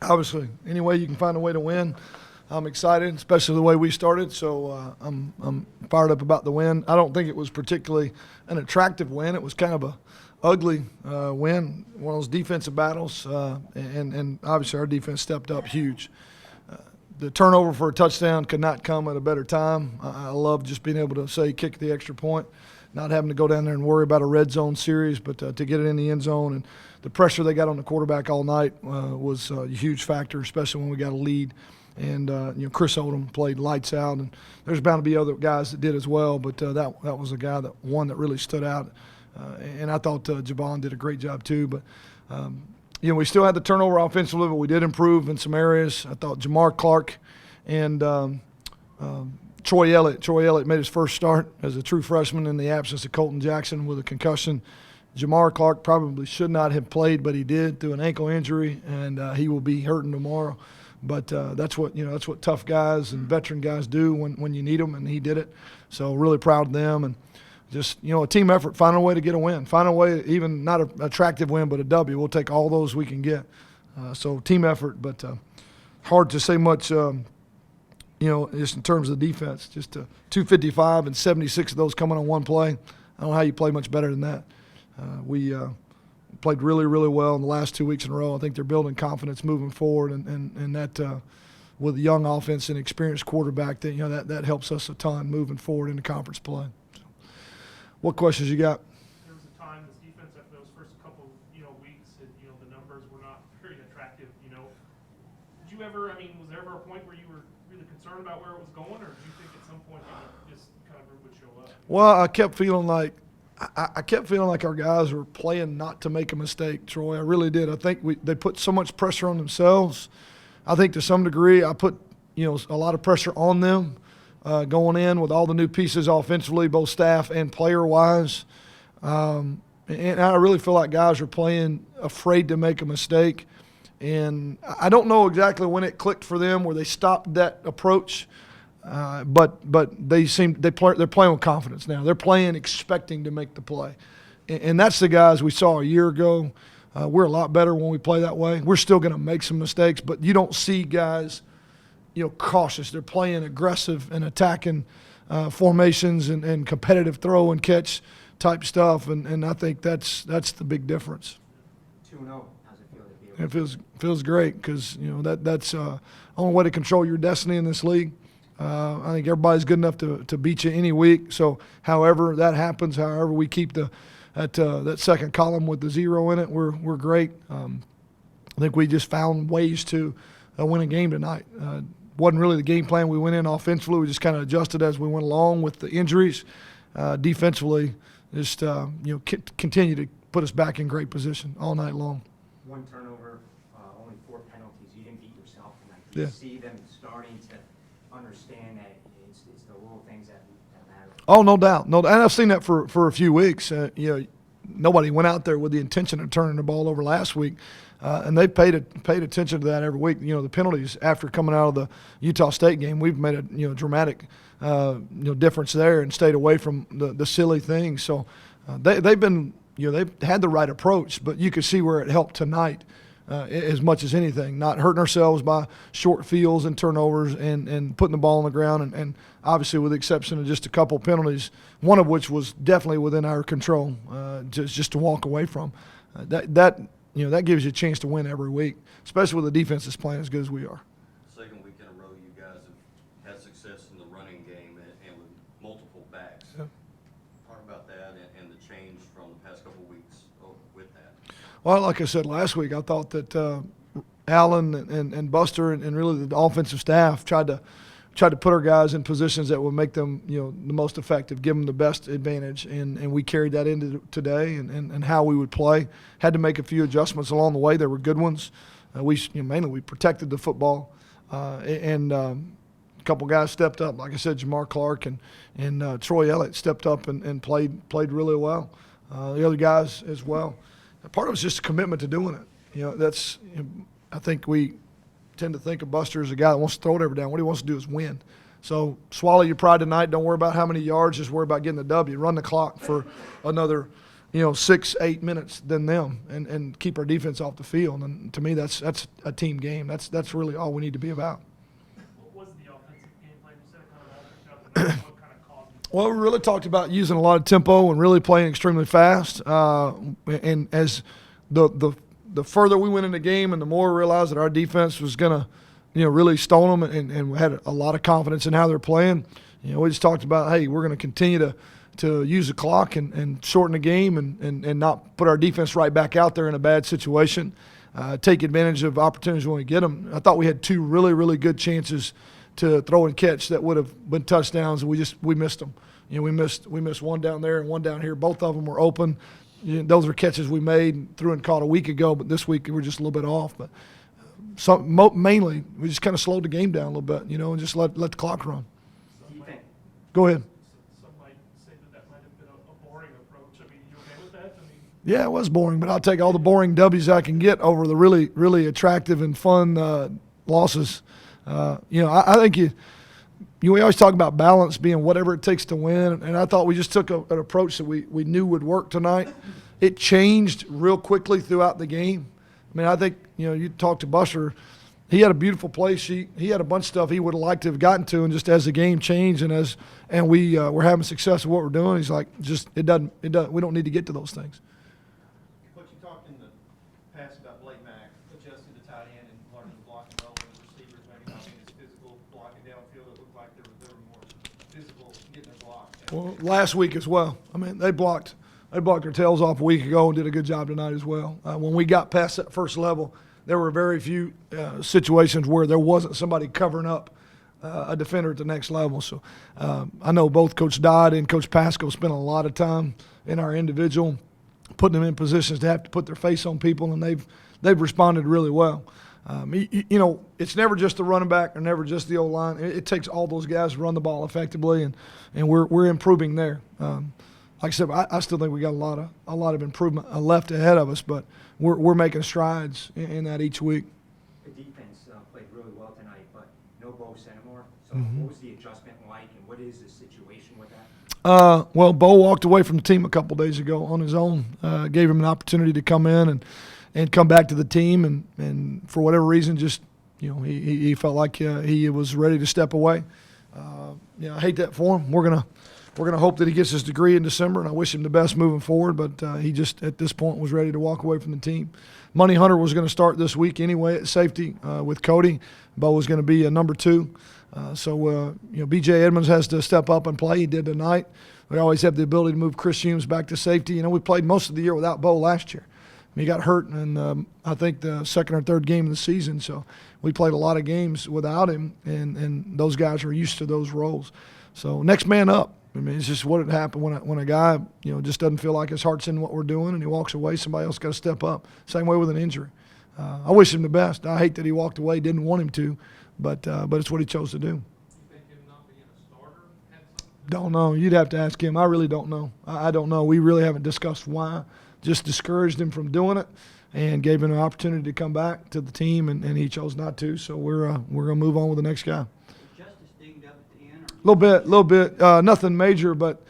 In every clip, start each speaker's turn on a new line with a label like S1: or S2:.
S1: Obviously, any way you can find a way to win. I'm excited, especially the way we started. So I'm fired up about the win. I don't think it was particularly an attractive win. It was kind of a ugly win, one of those defensive battles, and obviously our defense stepped up huge. The turnover for a touchdown could not come at a better time. I love just being able to say kick the extra point, not having to go down there and worry about a red zone series, but to get it in the end zone. And the pressure they got on the quarterback all night was a huge factor, especially when we got a lead. And Chris Odom played lights out, and there's bound to be other guys that did as well, but that was a guy that really stood out. And I thought Javon did a great job too. But we still had the turnover offensively, but we did improve in some areas. I thought Jamar Clark and Troy Elliott. Troy Elliott made his first start as a true freshman in the absence of Colton Jackson with a concussion. Jamar Clark probably should not have played, but he did through an ankle injury, and he will be hurting tomorrow. But that's what tough guys and veteran guys do when you need them, and he did it. So really proud of them, and just a team effort, find a way to get a win, find a way, even not an attractive win, but a W. We'll take all those we can get. So team effort, but hard to say much. Just in terms of the defense, just 255 and 76 of those coming on one play. I don't know how you play much better than that. We played really, really well in the last 2 weeks in a row. I think they're building confidence moving forward, and that with a young offense and experienced quarterback, that helps us a ton moving forward into conference play. So, what questions you got?
S2: There was a time this defense after those first couple weeks, the numbers were not very attractive. Did you ever? Was there ever a point where you were really concerned about where it was going, or did you think at some point this kind of group would show up?
S1: Well, I kept feeling like our guys were playing not to make a mistake, Troy. I really did. I think they put so much pressure on themselves. I think to some degree I put a lot of pressure on them going in with all the new pieces offensively, both staff and player-wise. And I really feel like guys are playing afraid to make a mistake. And I don't know exactly when it clicked for them where they stopped that approach. But they're playing with confidence now. They're playing expecting to make the play, and that's the guys we saw a year ago. We're a lot better when we play that way. We're still going to make some mistakes, but you don't see guys, cautious. They're playing aggressive and attacking formations and competitive throw and catch type stuff, and I think that's the big difference.
S3: 2-0. How's it feel to be able
S1: It feels great because that's the only way to control your destiny in this league. I think everybody's good enough to beat you any week. So, however that happens, however we keep that second column with the 0 in it, we're great. I think we just found ways to win a game tonight. Wasn't really the game plan we went in offensively. We just kind of adjusted as we went along with the injuries. Defensively, just continue to put us back in great position all night long.
S3: one turnover, only 4 penalties? You didn't beat yourself tonight. Do you see them starting to understand that it's the little things that matter?
S1: Oh, no doubt. No, and I've seen that for a few weeks. Nobody went out there with the intention of turning the ball over last week, and they paid attention to that every week. The penalties after coming out of the Utah State game, we've made a dramatic difference there and stayed away from the silly things. So they've been they've had the right approach, but you could see where it helped tonight. As much as anything, not hurting ourselves by short fields and turnovers and putting the ball on the ground, and obviously with the exception of just a couple penalties, one of which was definitely within our control, just to walk away from. That gives you a chance to win every week, especially with the defense that's playing as good as we are.
S4: Second week in a row, you guys have had success in the running game and with multiple backs.
S1: Yeah.
S4: Talk about that and the change from the past couple weeks with that.
S1: Well, like I said last week, I thought that Allen and Buster and really the offensive staff tried to put our guys in positions that would make them the most effective, give them the best advantage, and we carried that into today and how we would play. Had to make a few adjustments along the way. There were good ones. Mainly we protected the football, and a couple guys stepped up. Like I said, Jamar Clark and Troy Elliott stepped up and played really well. The other guys as well. Part of it's just a commitment to doing it. I think we tend to think of Buster as a guy that wants to throw it every down. What he wants to do is win. So swallow your pride tonight. Don't worry about how many yards. Just worry about getting the W. Run the clock for another 6-8 minutes than them and keep our defense off the field. And to me, that's a team game. That's really all we need to be about.
S2: What was the offensive game plan? You said it kind of all picked up, and then what kind of caused it?
S1: Well, we really talked about using a lot of tempo and really playing extremely fast. And as the further we went in the game, and the more we realized that our defense was going to, really stone them, and we had a lot of confidence in how they're playing. We just talked about, hey, we're going to continue to use the clock and shorten the game and not put our defense right back out there in a bad situation. Take advantage of opportunities when we get them. I thought we had 2 really, really good chances to throw and catch that would have been touchdowns, and we missed them. We missed one down there and one down here. Both of them were open. Those are catches we made, threw and caught a week ago, but this week we were just a little bit off. But mainly, we just kind of slowed the game down a little bit, and just let the clock run.
S3: Defense,
S1: Go ahead.
S2: Some might say that might have been a boring approach. I mean, you okay with that? I mean,
S1: Yeah, it was boring, but I'll take all the boring W's I can get over the really, really attractive and fun losses. I think we always talk about balance being whatever it takes to win, and I thought we just took an approach that we knew would work tonight. It changed real quickly throughout the game. I mean, I think, you talked to Buster. He had a beautiful play sheet. He had a bunch of stuff he would have liked to have gotten to, and just as the game changed and we were having success with what we're doing, he's like, it doesn't. We don't need to get to those things.
S5: Coach, you talked in the past about Blake Mack adjusting to tight end and learning to block and roll, and the receivers maybe not being as physical blocking downfield. It looked like they were more physical getting their block.
S1: Well, last week as well. I mean, they blocked their tails off a week ago and did a good job tonight as well. When we got past that first level, there were very few situations where there wasn't somebody covering up a defender at the next level. So I know both Coach Dodd and Coach Pasco spent a lot of time in our individual, putting them in positions to have to put their face on people, and they've responded really well. It's never just the running back or never just the O-line. It takes all those guys to run the ball effectively, and we're improving there. Like I said, I still think we got a lot of improvement left ahead of us, but we're making strides in that each week.
S3: the defense played really well tonight, but no Bo Centimore. So
S1: Mm-hmm.
S3: what was the adjustment like, and what is the situation with that?
S1: Well, Bo walked away from the team a couple days ago on his own. Gave him an opportunity to come in and come back to the team, and for whatever reason, just he felt like he was ready to step away. I hate that for him. We're gonna hope that he gets his degree in December, and I wish him the best moving forward. But he just at this point was ready to walk away from the team. Money Hunter was going to start this week anyway at safety with Cody. Bo was going to be a number 2. So B.J. Edmonds has to step up and play. He did tonight. We always have the ability to move Chris Humes back to safety. We played most of the year without Bo last year. He got hurt in, I think, the second or third game of the season. So we played a lot of games without him, and those guys are used to those roles. So next man up. I mean, it's just what had happened when a guy, just doesn't feel like his heart's in what we're doing and he walks away. Somebody else got to step up. Same way with an injury. I wish him the best. I hate that he walked away. Didn't want him to, but it's what he chose to do.
S5: You think him not being a starter had something?
S1: Don't know. You'd have to ask him. I really don't know. I don't know. We really haven't discussed why. Just discouraged him from doing it and gave him an opportunity to come back to the team, and he chose not to. So we're gonna move on with the next guy.
S5: Justice dinged up at the end?
S1: A little bit. Nothing major, but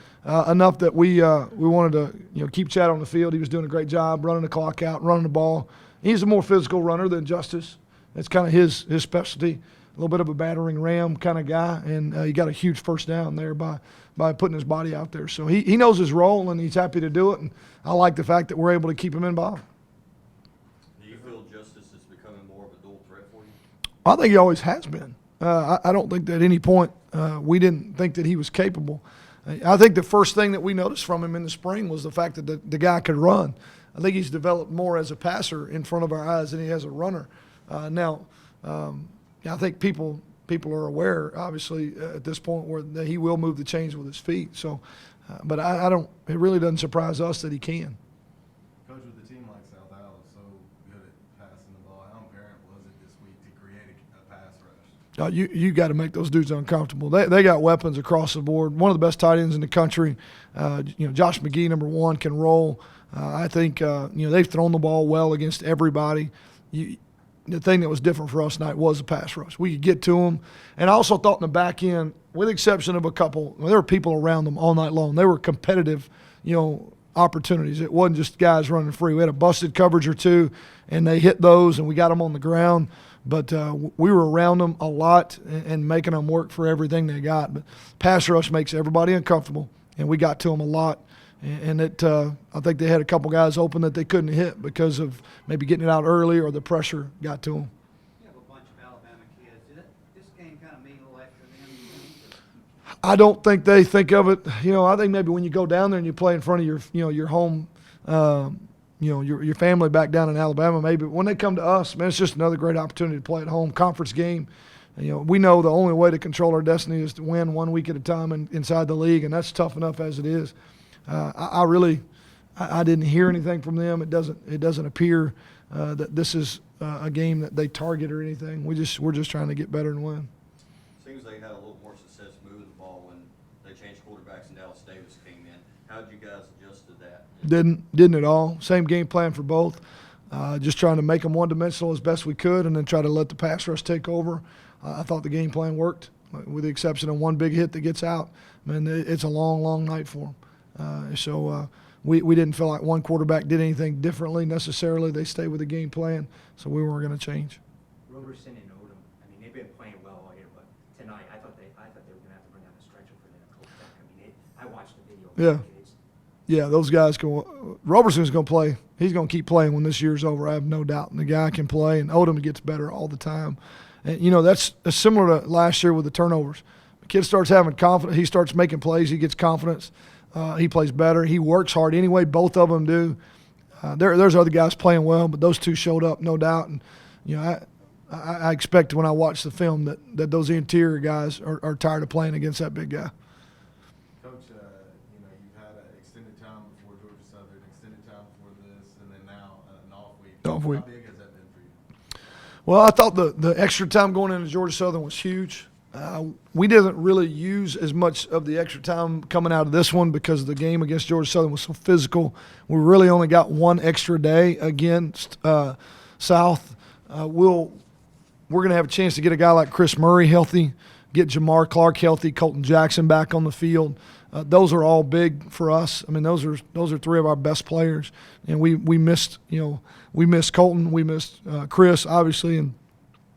S1: enough that we wanted to keep Chad on the field. He was doing a great job running the clock out, running the ball. He's a more physical runner than Justice. That's kind of his specialty. A little bit of a battering ram kind of guy, and he got a huge first down there by putting his body out there. So he knows his role, and he's happy to do it. And I like the fact that we're able to keep him involved.
S4: Do you feel Justice is becoming more of a dual threat for you?
S1: I think he always has been. I don't think that at any point we didn't think that he was capable. I think the first thing that we noticed from him in the spring was the fact that the guy could run. I think he's developed more as a passer in front of our eyes than he has a runner. Now, I think people are aware, obviously, at this point that he will move the chains with his feet. So, but I don't. It really doesn't surprise us that he can.
S6: Coach, with a team like South Al is so good at passing the ball, how apparent was it this week to create a pass rush?
S1: You got to make those dudes uncomfortable. They got weapons across the board. One of the best tight ends in the country. Josh McGee, number 1, can roll. I think they've thrown the ball well against everybody. The thing that was different for us tonight was the pass rush. We could get to them. And I also thought in the back end, with the exception of a couple, there were people around them all night long. They were competitive, opportunities. It wasn't just guys running free. We had a busted coverage or two, and they hit those, and we got them on the ground. But we were around them a lot and making them work for everything they got. But pass rush makes everybody uncomfortable, and we got to them a lot. And I think they had a couple guys open that they couldn't hit because of maybe getting it out early or the pressure got to them.
S7: You have a bunch of Alabama kids. Did this game kind of mean a lot to them, you think?
S1: I don't think they think of it. I think maybe when you go down there and you play in front of your home, your family back down in Alabama, maybe when they come to us, man, it's just another great opportunity to play at home, conference game. And, we know the only way to control our destiny is to win 1 week at a time inside the league, and that's tough enough as it is. I didn't hear anything from them. It doesn't appear that this is a game that they target or anything. We're just trying to get better and win.
S4: Seems they had a little more success moving the ball when they changed quarterbacks and Dallas Davis came in. How did you guys adjust to that?
S1: Didn't at all. Same game plan for both. Just trying to make them one-dimensional as best we could, and then try to let the pass rush take over. I thought the game plan worked, with the exception of one big hit that gets out. Man, it's a long, long night for them. So we didn't feel like one quarterback did anything differently necessarily. They stayed with the game plan, so we weren't going to change.
S3: Roberson and Odom, I mean, they've been playing well all year, but tonight, I thought they were gonna have to bring out a stretcher for them to coach back. I mean, I watched the video.
S1: Yeah.
S3: It's-
S1: Yeah, those guys go. Roberson's going to play. He's going to keep playing when this year's over. I have no doubt. And the guy can play, and Odom gets better all the time. And that's similar to last year with the turnovers. The kid starts having confidence. He starts making plays. He gets confidence. He plays better. He works hard anyway. Both of them do. There's other guys playing well, but those two showed up, no doubt. And I expect when I watch the film that those interior guys are tired of playing against that big guy.
S6: Coach, you've had an extended time before Georgia Southern, extended time before this, and then now an off week.
S1: Off week.
S6: How big has that been for you?
S1: Well, I thought the extra time going into Georgia Southern was huge. We didn't really use as much of the extra time coming out of this one because the game against Georgia Southern was so physical. We really only got one extra day against South. We're going to have a chance to get a guy like Chris Murray healthy, get Jamar Clark healthy, Colton Jackson back on the field. Those are all big for us. I mean, those are three of our best players, and we missed Colton, we missed Chris, obviously, and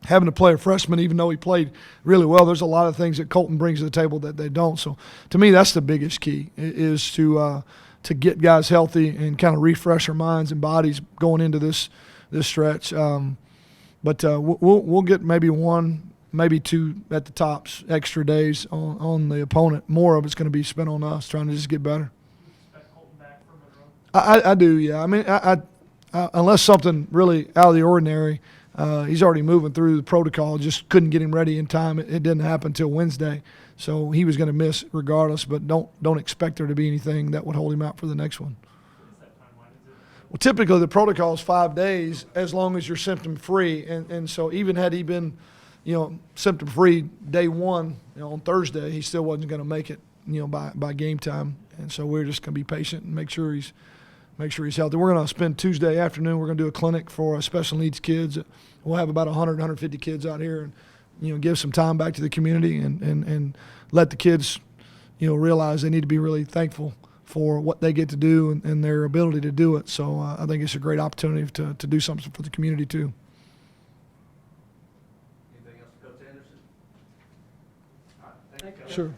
S1: having to play a freshman, even though he played really well, there's a lot of things that Colton brings to the table that they don't. So, to me, that's the biggest key is to get guys healthy and kind of refresh our minds and bodies going into this stretch. But we'll get maybe one, maybe two at the tops extra days on the opponent. More of it's going to be spent on us trying to just get better.
S2: Expect Colton back for Monroe?
S1: I do, yeah. I mean, I unless something really out of the ordinary, he's already moving through the protocol. Just couldn't get him ready in time. It didn't happen until Wednesday, so he was going to miss regardless. But don't expect there to be anything that would hold him out for the next one.
S2: What is that timeline? Is it?
S1: Well, typically the protocol is 5 days as long as you're symptom free, and so even had he been, symptom free day one, on Thursday, he still wasn't going to make it, by game time. And so we're just going to be patient and make sure he's healthy. We're going to spend Tuesday afternoon. We're going to do a clinic for special needs kids. We'll have about 150 kids out here, and give some time back to the community and let the kids, realize they need to be really thankful for what they get to do and their ability to do it. So I think it's a great opportunity to do something for the community too.
S7: Anything else, Coach Anderson? All right, thank you.
S1: Sure.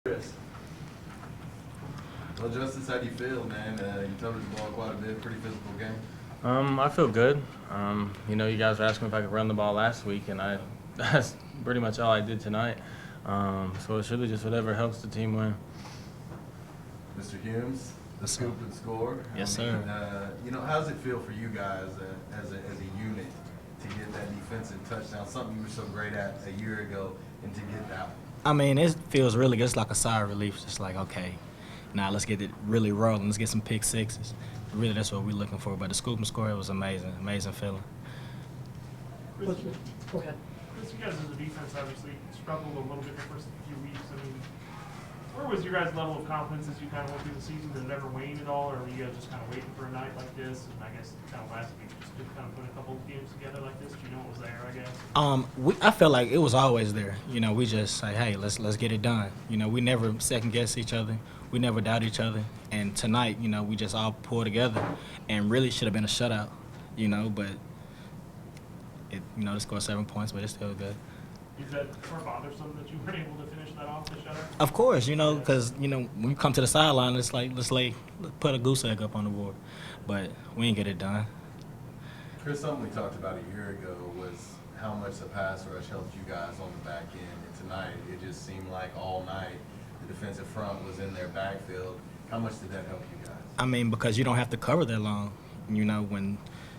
S6: Chris. Well, Justice, how do you feel, man? You touched the ball quite a bit, pretty physical game.
S8: I feel good. You guys were asking me if I could run the ball last week, and that's pretty much all I did tonight. So it's really just whatever helps the team win.
S6: Mr. Humes, the
S8: Yes, sir.
S6: scoop and score.
S8: Yes,
S6: I mean,
S8: sir.
S6: How does it feel for you guys as a unit to get that defensive touchdown, something you were so great at a year ago, and to get that one?
S9: I mean, it feels really good. It's like a sigh of relief. It's just like, okay, now let's get it really rolling. Let's get some pick sixes. Really, that's what we're looking for. But the scoop and score, it was amazing. Amazing feeling.
S2: Chris, go ahead. Chris, you guys as a defense obviously struggled a little bit the first few weeks. I mean, where was your guys' level of confidence as you kind of went through the season? Did it ever wane at all, or were you guys just kind of waiting for a night like this? And I guess kind of last week, just to kind of put a couple of games together like this. Do you know what was there? I guess.
S9: I felt like it was always there. We just say, hey, let's get it done. We never second guess each other. We never doubt each other. And tonight, we just all pulled together, and really should have been a shutout. But to score 7 points, but it's still good.
S2: Is that sort of bothersome that you weren't able to finish that off the shutout?
S9: Of course, because when you come to the sideline, it's like let's put a goose egg up on the board, but we ain't get it done.
S6: Chris, something we talked about a year ago was how much the pass rush helped you guys on the back end. And tonight, it just seemed like all night the defensive front was in their backfield. How much did that help you guys?
S9: I mean, because you don't have to cover that long. When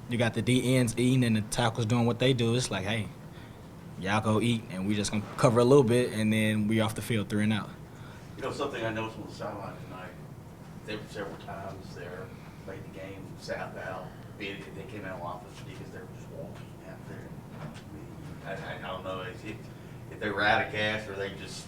S9: you got the D ends eating and the tackles doing what they do, it's like, hey, y'all go eat, and we just gonna cover a little bit, and then we off the field 3 and out.
S10: Something I noticed on the sideline tonight, there were several times there, made the game south out, they came out of offense because they were just walking out there. I don't know if they were out of gas or they just,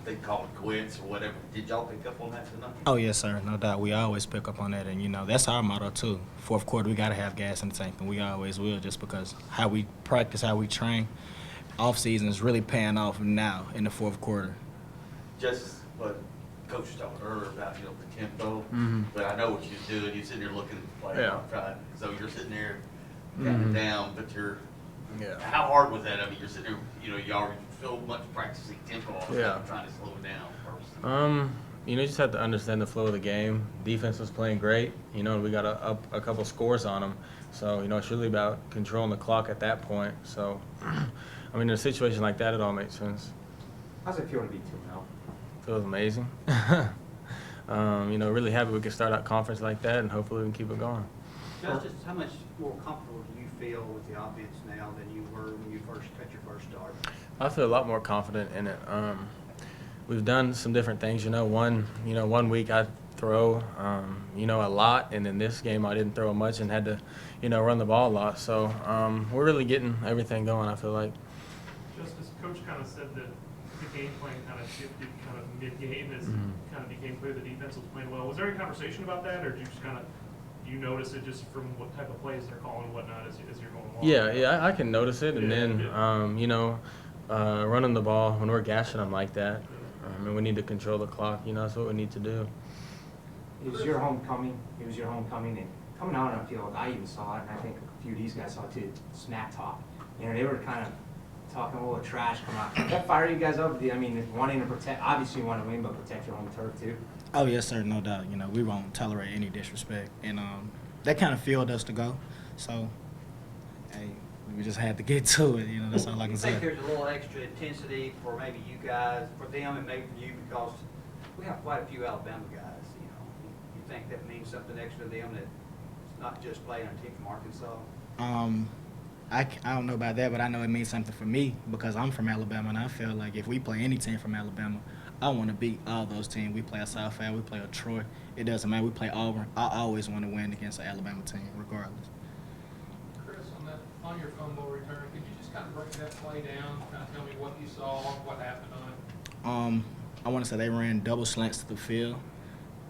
S10: they called it quits or whatever. Did y'all pick up on that tonight?
S9: Oh, yes, sir, no doubt. We always pick up on that, and, that's our motto, too. Fourth quarter, we got to have gas in the tank, and we always will just because how we practice, how we train, off-season is really paying off now in the fourth quarter.
S10: Just what Coach was talking earlier about, the tempo, but I know what you're doing. You're sitting there looking at the play,
S8: Yeah.
S10: trying, so you're sitting there counting down, but
S8: Yeah.
S10: how hard was that? I mean, you're sitting there, you already so much practicing tempo,
S8: Yeah.
S10: trying to slow it down first.
S8: You just have to understand the flow of the game. Defense was playing great, and we got a couple scores on them. So, it's really about controlling the clock at that point. So, in a situation like that, it all makes sense.
S3: How's it feel to be 2-0?
S8: Feels amazing. Really happy we could start out conference like that, and hopefully we can keep it going.
S7: Justice, how much more comfortable do you feel with the offense now than you were when you first got your first start?
S8: I feel a lot more confident in it. We've done some different things. One week I throw, a lot, and in this game I didn't throw much and had to, run the ball a lot. So we're really getting everything going, I feel like.
S2: Justice, Coach kind of said that the game plan kind of shifted kind of mid-game as kind of became clear the defense was playing well. Was there any conversation about that, or did you just kind of, do you notice it just from what type of plays they're calling and whatnot as you're going along?
S8: Yeah, I can notice it, and
S2: Yeah,
S8: then,
S2: yeah.
S8: running the ball, when we're gashing them like that, and we need to control the clock, that's what we need to do.
S3: It was your homecoming, and coming out on the field, I even saw it, and I think a few of these guys saw it too, smack talk. They were kind of talking a little trash coming out. Did that fire you guys up? Wanting to protect, obviously you want to win, but protect your home turf too?
S9: Oh, yes, sir, no doubt. We won't tolerate any disrespect. And that kind of fueled us to go. So, hey, we just had to get to it. That's all I
S7: Do
S9: can
S7: you
S9: say.
S7: think there's a little extra intensity for maybe you guys, for them and maybe for you, because we have quite a few Alabama guys, You think that means something extra to them, that it's not just playing a team from Arkansas?
S9: I don't know about that, but I know it means something for me because I'm from Alabama, and I feel like if we play any team from Alabama, I want to beat all those teams. We play a South Cal, we play a Troy. It doesn't matter. We play Auburn. I always want to win against an Alabama team, regardless.
S11: Chris, on your fumble return, could you just kind of break that play down, kind of tell me what you saw, what happened on it?
S9: I want to say they ran double slants to the field,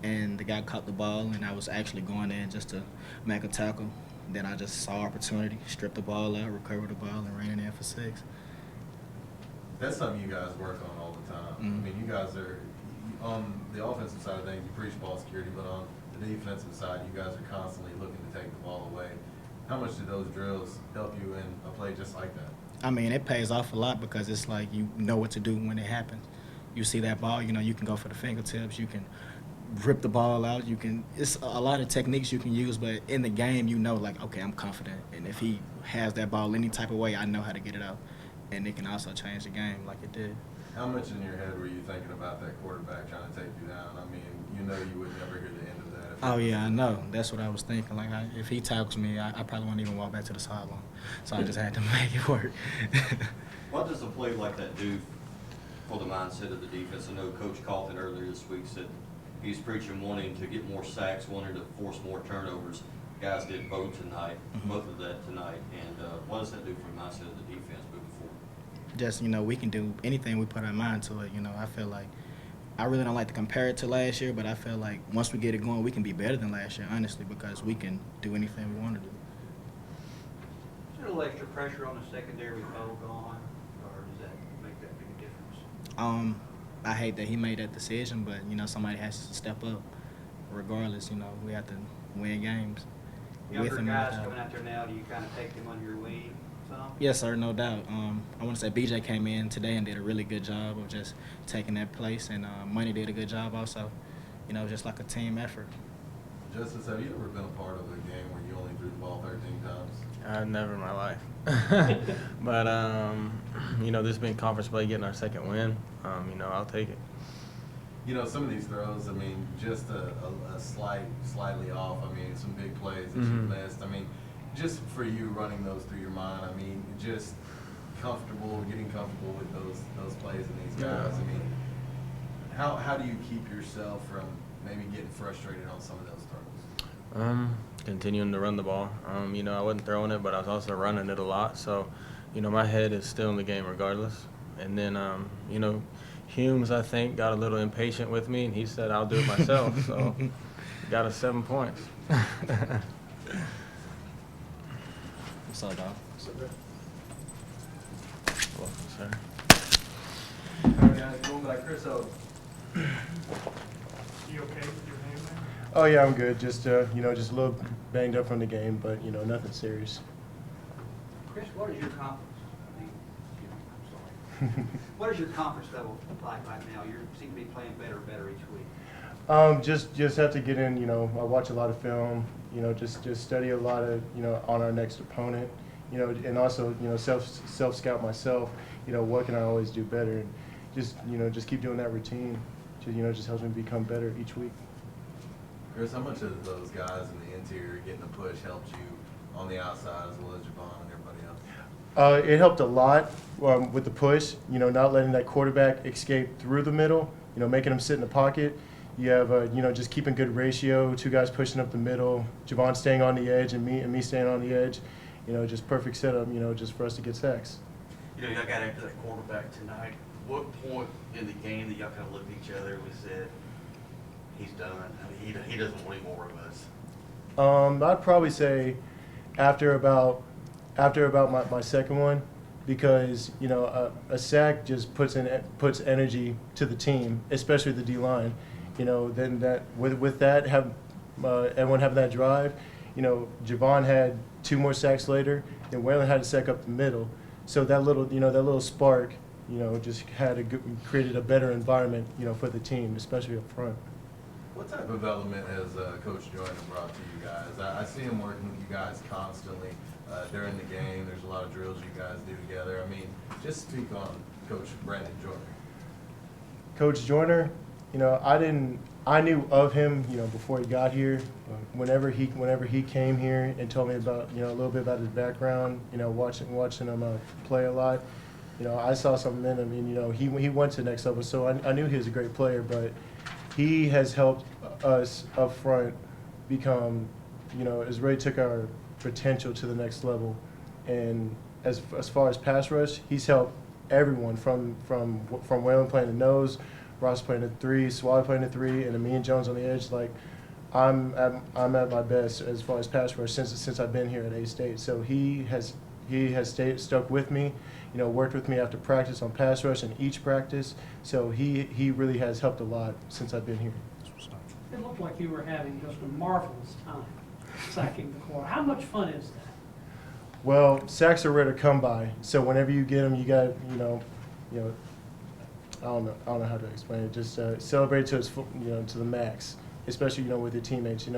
S9: and the guy caught the ball, and I was actually going in just to make a tackle. Then I just saw opportunity, stripped the ball out, recovered the ball, and ran in for 6.
S6: That's something you guys work on all the time. You guys are, on the offensive side of things, you preach ball security, but on the defensive side, you guys are constantly looking to take the ball away. How much do those drills help you in a play just like that?
S9: It pays off a lot because it's like you know what to do when it happens. you see that ball, you can go for the fingertips, you can rip the ball out, it's a lot of techniques you can use, but in the game, like, okay, I'm confident, and if he has that ball any type of way, I know how to get it out, and it can also change the game like it did.
S6: How much in your head were you thinking about that quarterback trying to take you down? I mean, you would never hear the end of that.
S9: Oh, yeah, I know. That's what I was thinking. Like, if he tackles me, I probably won't even walk back to the sideline. So I just had to make it work.
S4: What does a play like that do for the mindset of the defense? I know Coach Coughlin earlier this week said he's preaching wanting to get more sacks, wanting to force more turnovers. Guys did both tonight, both of that tonight. And what does that do for the mindset of the defense moving forward?
S9: Just, we can do anything we put our mind to it. I feel like I really don't like to compare it to last year, but I feel like once we get it going, we can be better than last year, honestly, because we can do anything we want to do.
S7: Is there a little extra pressure on the secondary with Bo gone, or does that make that big a difference?
S9: I hate that he made that decision, but, somebody has to step up regardless. We have to win games.
S7: Younger
S9: and
S7: guys
S9: without.
S7: coming out there now, do you kind of take them under your wing some?
S9: Yes, sir, no doubt. I want to say BJ came in today and did a really good job of just taking that place, and Money did a good job also. Just like a team effort.
S6: Justice, have you ever been a part of a game where you only threw the ball 13 times?
S8: Never in my life. But, this being conference play, getting our second win, I'll take it.
S6: Some of these throws, I mean, just a slightly off. I mean, some big plays that you missed. I mean, just for you running those through your mind, I mean, just getting comfortable with those plays and these guys. I mean, how do you keep yourself from maybe getting frustrated on some of those throws?
S8: Continuing to run the ball. I wasn't throwing it, but I was also running it a lot. So, my head is still in the game regardless. And then, Humes, I think, got a little impatient with me, and he said, I'll do it myself. So, got us 7 points.
S9: What's up, dog?
S8: Welcome, sir.
S12: All right, guys, going by Chris O.
S2: You okay with your hand there?
S12: Oh yeah, I'm good. Just just a little banged up from the game, but nothing serious.
S7: Chris, what is your confidence? I'm sorry. What is your confidence level like right now? You seem to be playing better and better each week.
S12: Just have to get in. I watch a lot of film. Just study a lot of on our next opponent. And also self scout myself. What can I always do better? And just keep doing that routine. Just helps me become better each week.
S6: Chris, how much of those guys in the interior getting a push helped you on the outside as well as Javon and everybody else?
S12: It helped a lot with the push, not letting that quarterback escape through the middle, making him sit in the pocket. You have, just keeping good ratio, two guys pushing up the middle, Javon staying on the edge and me staying on the edge. Just perfect setup, just for us to get sacks.
S10: Y'all got after that quarterback tonight. What point in the game that y'all kind of looked at each other and we said, he's done? I mean, he doesn't want any more of us.
S12: I'd probably say after about my second one, because a sack just puts energy to the team, especially the D line. Then that with that everyone having that drive, Javon had 2 more sacks later, and Waylon had to sack up the middle. So that little spark, just created a better environment, for the team, especially up front.
S6: What type of element has Coach Joyner brought to you guys? I see him working with you guys constantly during the game. There's a lot of drills you guys do together. I mean, just speak on Coach Brandon Joyner.
S12: Coach Joyner, I knew of him, before he got here. Whenever he came here and told me about, a little bit about his background, watching him play a lot, I saw something in him, and he went to the next level. So I knew he was a great player, but he has helped us up front become, has really took our potential to the next level. And as far as pass rush, he's helped everyone from Waylon playing the nose, Ross playing the 3, Swally playing the 3, and me and Jones on the edge. Like, I'm at my best as far as pass rush since I've been here at A-State. So he has stuck with me, worked with me after practice on pass rush and each practice. So he really has helped a lot since I've been here.
S13: It looked like you were having just a marvelous time sacking the quarter. How much fun is that?
S12: Well, sacks are rare to come by. So whenever you get them, you got I don't know how to explain it. Just celebrate to its to the max, especially with your teammates.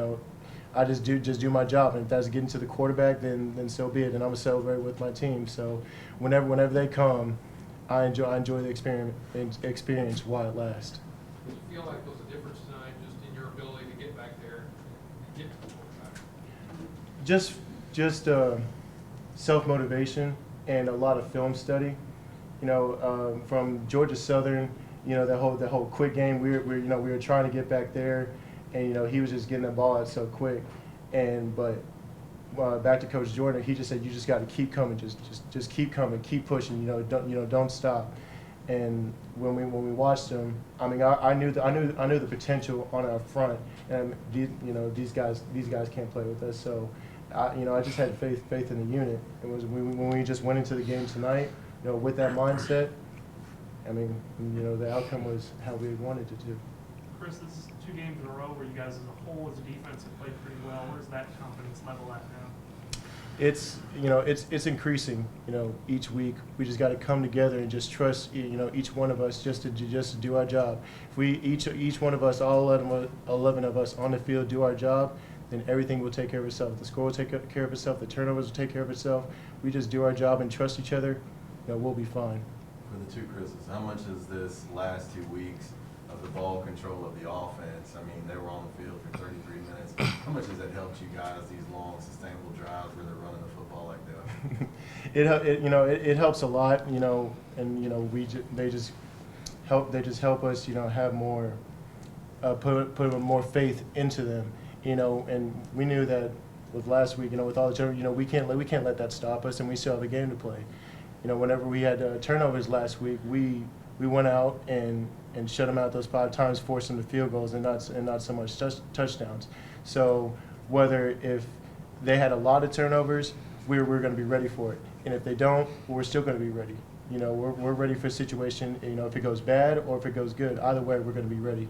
S12: I just do my job, and if that's getting to the quarterback, then so be it. And I'm gonna celebrate with my team. So whenever they come, I enjoy the experience while it lasts.
S11: Do you feel like there was a difference tonight just in your ability to get back there and get to the quarterback?
S12: Just self-motivation and a lot of film study. From Georgia Southern, that whole quick game, we were trying to get back there, and he was just getting the ball out so quick. But back to Coach Jordan, he just said, you just got to keep coming, just keep coming, keep pushing, don't stop. And when we watched him, I mean, I knew the potential on our front, and these guys can't play with us. So, I just had faith in the unit. It was when we just went into the game tonight, with that mindset. I mean, the outcome was how we wanted it to.
S2: Chris, this is 2 games in a row where you guys as a whole, as a defense, have played pretty well. Where's that confidence level at now?
S12: It's increasing. Each week we just got to come together and just trust. Each one of us just to do our job. If we each one of us, all 11 of us on the field, do our job, then everything will take care of itself. The score will take care of itself. The turnovers will take care of itself. We just do our job and trust each other. We'll be fine.
S6: For the 2 Chris's, how much is this last 2 weeks of the ball control of the offense? I mean, they were on the field for 33 minutes. How much has that helped you guys, these long, sustainable drives where they're running the football like that?
S12: It helps a lot, and they just help us, have more, put more faith into them, and we knew that with last week, with all the turnovers, we can't let that stop us, and we still have a game to play. Whenever we had turnovers last week, we went out and shut them out those 5 times, forced them to field goals and not so much touchdowns. So if they had a lot of turnovers, we're going to be ready for it. And if they don't, we're still going to be ready. We're ready for a situation, if it goes bad or if it goes good. Either way, we're going to be ready.